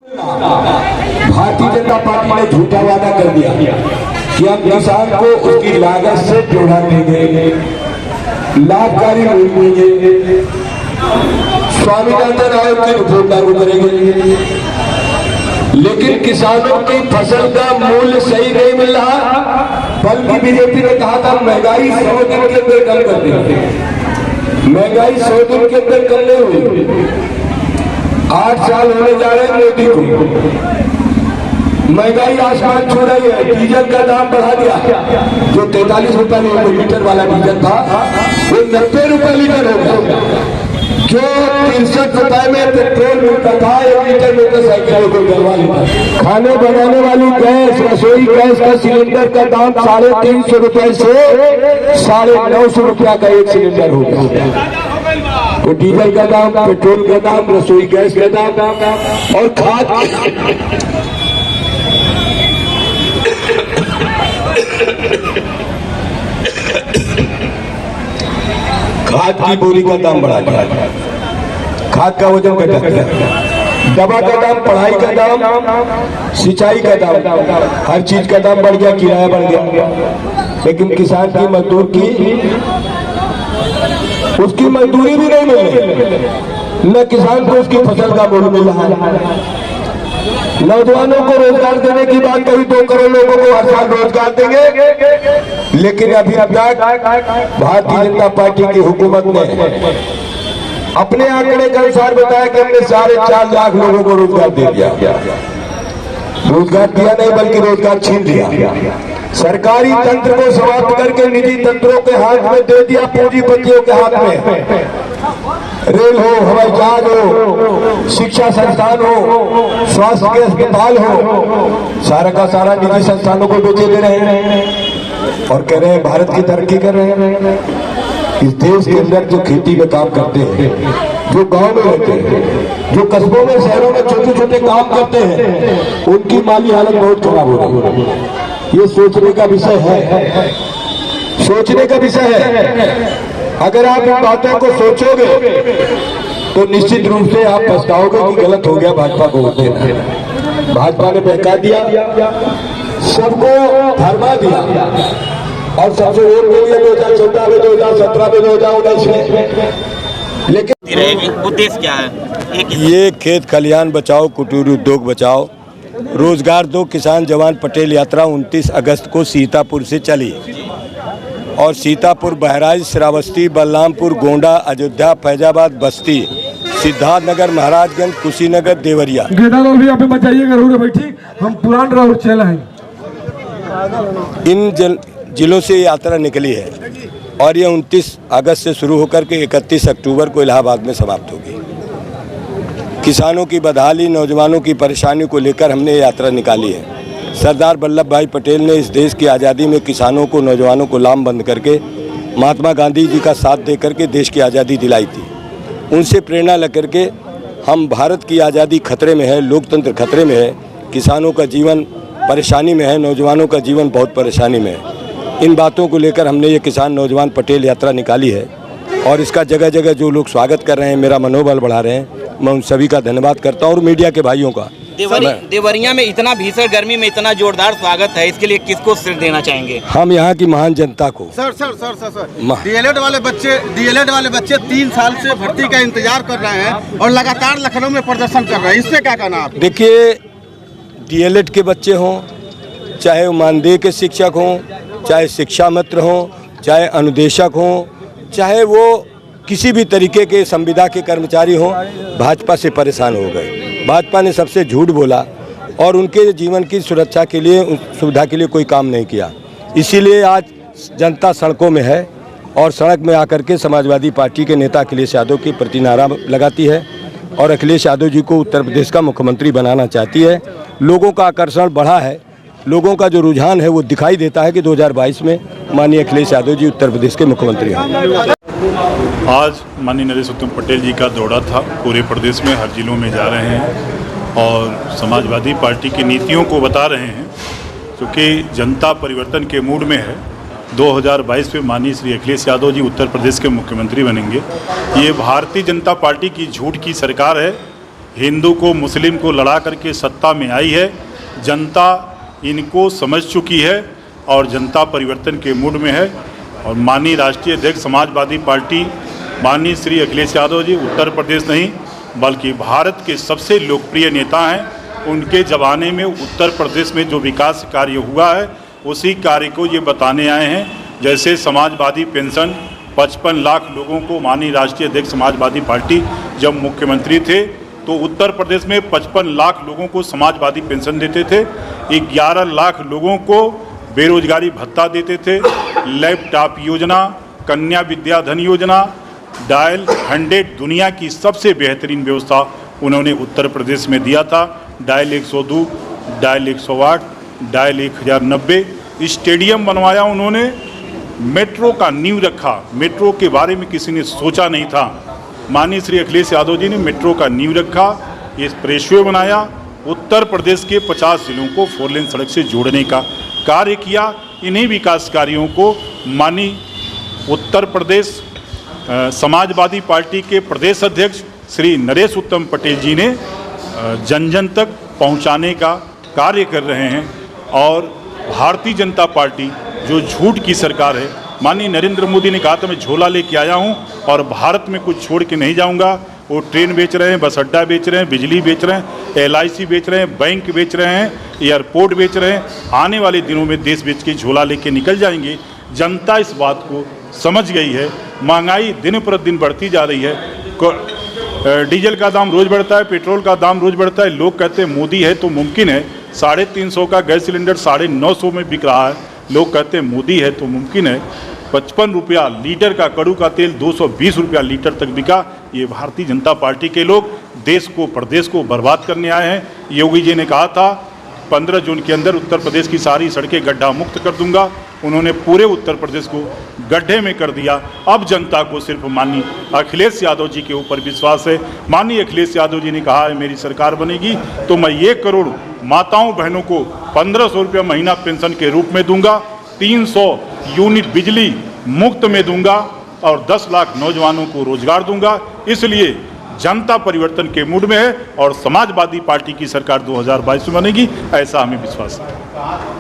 Bharatiya Janata party ने झूठा वादा कर दिया कि हम किसान को उसकी लागत से जोड़ा देंगे, लाभकारी मूल्य देंगे, स्वामीनाथन आयोग की रिपोर्ट लागू करेंगे। लेकिन किसानों की फसल का मूल्य सही नहीं मिल रहा, बल्कि बीजेपी ने कहा था महंगाई 100 दिन के अंदर कम कर देंगे। महंगाई 100 दिन के अंदर कम नहीं हुई। 8 साल होने जा रहे हैं मोदी को, महंगाई आसमान छू रही है। डीजल का दाम बढ़ा दिया, जो 43 रुपए लीटर वाला डीजल था वो 90 रुपए लीटर हो गया। जो 63 रुपए में पेट्रोल मिलता था 1 लीटर मोटरसाइकिल को डलवा लेता। खाने बनाने वाली गैस, रसोई गैस का सिलेंडर का दाम 350 रुपए से 950 रुपया का एक सिलेंडर हो गया। तो डीजल का दाम, पेट्रोल का दाम, रसोई गैस का दाम और खाद की बोरी का दाम बढ़ा दिया, खाद का वजन घटा दिया, दवा का दाम, पढ़ाई का दाम, सिंचाई का दाम, हर चीज का दाम बढ़ गया, किराया बढ़ गया। लेकिन किसान की मजदूर की उसकी मजदूरी भी नहीं मिल रही, न किसान को उसकी फसल का मूल्य मिल रहा है। नौजवानों को रोजगार देने की बात कही, 2 करोड़ लोगों को हर साल रोजगार देंगे, लेकिन अभी तक भारतीय जनता पार्टी की हुकूमत ने अपने आंकड़े के अनुसार बताया कि हमने 4.5 लाख लोगों को रोजगार दे दिया। रोजगार दिया नहीं बल्कि रोजगार छीन लिया। सरकारी तंत्र को समाप्त करके निजी तंत्रों के हाथ में दे दिया, पूंजीपतियों के हाथ में। रेल हो, हवाई जहाज हो, शिक्षा संस्थान हो, स्वास्थ्य के अस्पताल हो, सारा का सारा निजी संस्थानों को बेचे दे रहे हैं और कह रहे हैं भारत की तरक्की कर रहे हैं। इस देश के अंदर जो खेती में काम करते हैं, जो गांव में रहते हैं, जो कस्बों में, शहरों में छोटे छोटे काम करते हैं, उनकी माली हालत बहुत खराब हो रही है। ये सोचने का विषय है, सोचने का विषय है। अगर आप इन बातों को सोचोगे तो निश्चित रूप से आप पछताओगे कि गलत हो गया भाजपा को वोट देना। भाजपा ने बहका दिया, सबको भरमा दिया और सबसे वोट दे दिया 2014 में, 2017 में, 2019 में। लेकिन उद्देश्य क्या है? ये खेत खलिहान बचाओ, कुटीर उद्योग बचाओ, रोजगार दो किसान जवान पटेल यात्रा 29 अगस्त को सीतापुर से चली और सीतापुर, बहराइच, श्रावस्ती, बलरामपुर, गोंडा, अयोध्या, फैजाबाद, बस्ती, सिद्धार्थनगर, महाराजगंज, कुशीनगर, देवरिया। गेंदा लोग भी यहाँ पे बचाइएगा, रोड बैठी, हम पुरान रोड चल हैं। इन जिलों से यात्रा निकली है और ये 29 अगस्त से शुरू होकर के 31 अक्टूबर को इलाहाबाद में समाप्त होगी। किसानों की बदहाली, नौजवानों की परेशानी को लेकर हमने यात्रा निकाली है। सरदार वल्लभ भाई पटेल ने इस देश की आज़ादी में किसानों को, नौजवानों को लामबंद करके महात्मा गांधी जी का साथ दे करके देश की आज़ादी दिलाई थी। उनसे प्रेरणा लेकर के हम, भारत की आज़ादी खतरे में है, लोकतंत्र खतरे में है, किसानों का जीवन परेशानी में है, नौजवानों का जीवन बहुत परेशानी में है। इन बातों को लेकर हमने ये किसान नौजवान पटेल यात्रा निकाली है और इसका जगह जगह जो लोग स्वागत कर रहे हैं, मेरा मनोबल बढ़ा रहे हैं, मैं उन सभी का धन्यवाद करता हूँ और मीडिया के भाइयों का। देवरिया में इतना भीषण गर्मी में इतना जोरदार स्वागत है, इसके लिए किसको श्रेय देना चाहेंगे? हम यहाँ की महान जनता को। सर डीएलएड वाले बच्चे 3 साल से भर्ती का इंतजार कर रहे हैं और लगातार लखनऊ में प्रदर्शन कर रहे हैं, इससे क्या कहना आप? देखिए, डीएलएड के बच्चे हों, चाहे वो मानदेय के शिक्षक हों, चाहे शिक्षा मित्र हों, चाहे अनुदेशक हों, चाहे वो किसी भी तरीके के संविदा के कर्मचारी हों, भाजपा से परेशान हो गए। भाजपा ने सबसे झूठ बोला और उनके जीवन की सुरक्षा के लिए, सुविधा के लिए कोई काम नहीं किया। इसीलिए आज जनता सड़कों में है और सड़क में आकर के समाजवादी पार्टी के नेता अखिलेश यादव की प्रति नारा लगाती है और अखिलेश यादव जी को उत्तर प्रदेश का मुख्यमंत्री बनाना चाहती है। लोगों का आकर्षण बढ़ा है, लोगों का जो रुझान है वो दिखाई देता है कि 2022 में माननीय अखिलेश यादव जी उत्तर प्रदेश के मुख्यमंत्री हैं। आज माननीय नरेश उत्तम पटेल जी का दौरा था, पूरे प्रदेश में हर जिलों में जा रहे हैं और समाजवादी पार्टी की नीतियों को बता रहे हैं, क्योंकि जनता परिवर्तन के मूड में है। 2022 में माननीय श्री अखिलेश यादव जी उत्तर प्रदेश के मुख्यमंत्री बनेंगे। ये भारतीय जनता पार्टी की झूठ की सरकार है हिंदू को मुस्लिम को लड़ा करके सत्ता में आई है। जनता इनको समझ चुकी है और जनता परिवर्तन के मूड में है। और माननीय राष्ट्रीय अध्यक्ष समाजवादी पार्टी माननीय श्री अखिलेश यादव जी उत्तर प्रदेश नहीं बल्कि भारत के सबसे लोकप्रिय नेता हैं। उनके ज़माने में उत्तर प्रदेश में जो विकास कार्य हुआ है उसी कार्य को ये बताने आए हैं। जैसे समाजवादी पेंशन 55 लाख लोगों को माननीय राष्ट्रीय अध्यक्ष समाजवादी पार्टी जब मुख्यमंत्री थे तो उत्तर प्रदेश में 55 लाख लोगों को समाजवादी पेंशन देते थे, 11 लाख लोगों को बेरोजगारी भत्ता देते थे, लैपटॉप योजना, कन्या विद्याधन योजना, डायल 100 दुनिया की सबसे बेहतरीन व्यवस्था उन्होंने उत्तर प्रदेश में दिया था। डायल 102, डायल 108, डायल 1090, स्टेडियम बनवाया उन्होंने, मेट्रो का नींव रखा। मेट्रो के बारे में किसी ने सोचा नहीं था। माननीय श्री अखिलेश यादव जी ने मेट्रो का नींव रखा, ये एक्सप्रेसवे बनाया, उत्तर प्रदेश के 50 जिलों को 4 लेन सड़क से जोड़ने का कार्य किया। इन्हीं विकास कार्यों को माननीय उत्तर प्रदेश समाजवादी पार्टी के प्रदेश अध्यक्ष श्री नरेश उत्तम पटेल जी ने जन जन तक पहुंचाने का कार्य कर रहे हैं। और भारतीय जनता पार्टी जो झूठ की सरकार है, माननीय नरेंद्र मोदी ने कहा था मैं झोला लेके आया हूं और भारत में कुछ छोड़ के नहीं जाऊंगा। वो ट्रेन बेच रहे हैं, बस अड्डा बेच रहे हैं, बिजली बेच रहे हैं, LIC बेच रहे हैं, बैंक बेच रहे हैं, एयरपोर्ट बेच रहे हैं। आने वाले दिनों में देश बेच के झोला लेके निकल जाएंगे। जनता इस बात को समझ गई है। महंगाई दिन पर दिन बढ़ती जा रही है। डीजल का दाम रोज़ बढ़ता है, पेट्रोल का दाम रोज़ बढ़ता है। लोग कहते हैं मोदी है तो मुमकिन है। 350 का गैस सिलेंडर 950 में बिक रहा है। लोग कहते हैं मोदी है तो मुमकिन है। 55 रुपया लीटर का कड़ू का तेल 220 रुपया लीटर तक बिका। ये भारतीय जनता पार्टी के लोग देश को प्रदेश को बर्बाद करने आए हैं। योगी जी ने कहा था 15 जून के अंदर उत्तर प्रदेश की सारी सड़कें गड्ढा मुक्त कर दूंगा। उन्होंने पूरे उत्तर प्रदेश को गड्ढे में कर दिया। अब जनता को सिर्फ माननीय अखिलेश यादव जी के ऊपर विश्वास है। माननीय अखिलेश यादव जी ने कहा है मेरी सरकार बनेगी तो मैं 1 करोड़ माताओं बहनों को 1500 रुपया महीना पेंशन के रूप में दूंगा, 300 यूनिट बिजली मुफ्त में दूंगा और 10 लाख नौजवानों को रोजगार दूंगा। इसलिए जनता परिवर्तन के मूड में है और समाजवादी पार्टी की सरकार 2022 में बनेगी, ऐसा हमें विश्वास है।